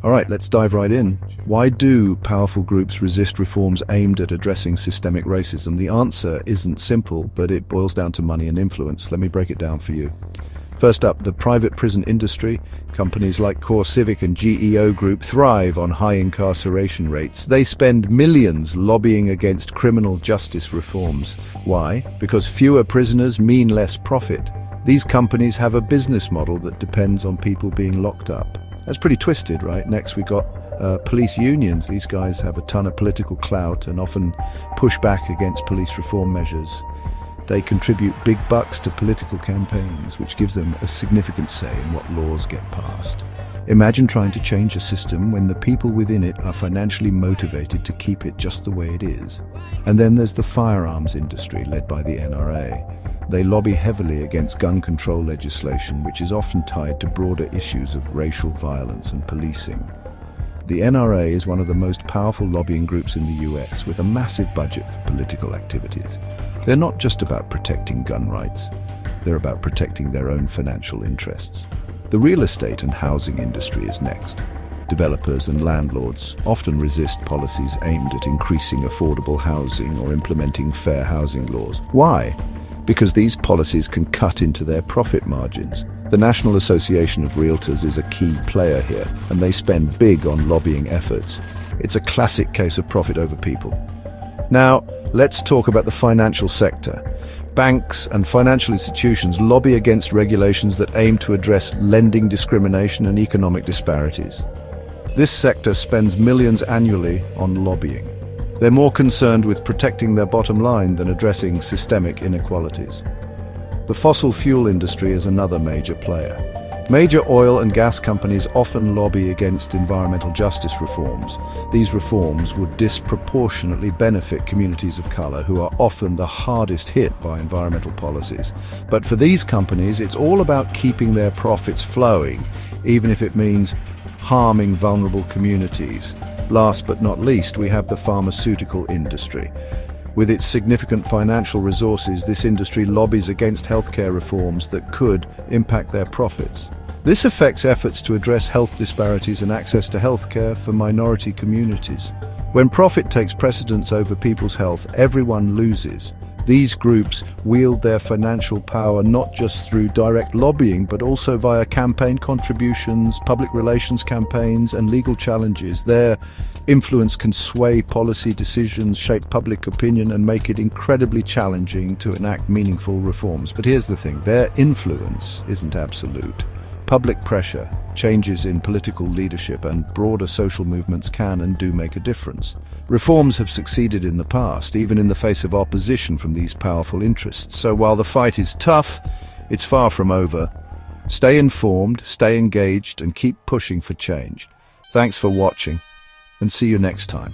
All right, let's dive right in. Why do powerful groups resist reforms aimed at addressing systemic racism? The answer isn't simple, but it boils down to money and influence. Let me break it down for you. First up, the private prison industry. Companies like CoreCivic and GEO Group thrive on high incarceration rates. They spend millions lobbying against criminal justice reforms. Why? Because fewer prisoners mean less profit. These companies have a business model that depends on people being locked up. That's pretty twisted, right? Next, we got police unions. These guys have a ton of political clout and often push back against police reform measures. They contribute big bucks to political campaigns, which gives them a significant say in what laws get passed. Imagine trying to change a system when the people within it are financially motivated to keep it just the way it is. And then there's the firearms industry, led by the NRA. They lobby heavily against gun control legislation, which is often tied to broader issues of racial violence and policing. The NRA is one of the most powerful lobbying groups in the US, with a massive budget for political activities. They're not just about protecting gun rights, they're about protecting their own financial interests. The real estate and housing industry is next. Developers and landlords often resist policies aimed at increasing affordable housing or implementing fair housing laws. Why? Because these policies can cut into their profit margins. The National Association of Realtors is a key player here, and they spend big on lobbying efforts. It's a classic case of profit over people. Now, let's talk about the financial sector. Banks and financial institutions lobby against regulations that aim to address lending discrimination and economic disparities. This sector spends millions annually on lobbying. They're more concerned with protecting their bottom line than addressing systemic inequalities. The fossil fuel industry is another major player. Major oil and gas companies often lobby against environmental justice reforms. These reforms would disproportionately benefit communities of color, who are often the hardest hit by environmental policies. But for these companies, it's all about keeping their profits flowing, even if it means harming vulnerable communities. Last but not least, we have the pharmaceutical industry. With its significant financial resources, this industry lobbies against healthcare reforms that could impact their profits. This affects efforts to address health disparities and access to healthcare for minority communities. When profit takes precedence over people's health, everyone loses. These groups wield their financial power not just through direct lobbying, but also via campaign contributions, public relations campaigns, and legal challenges. Their influence can sway policy decisions, shape public opinion, and make it incredibly challenging to enact meaningful reforms. But here's the thing, their influence isn't absolute. Public pressure, changes in political leadership, and broader social movements can and do make a difference. Reforms have succeeded in the past, even in the face of opposition from these powerful interests. So while the fight is tough, it's far from over. Stay informed, stay engaged, and keep pushing for change. Thanks for watching, and see you next time.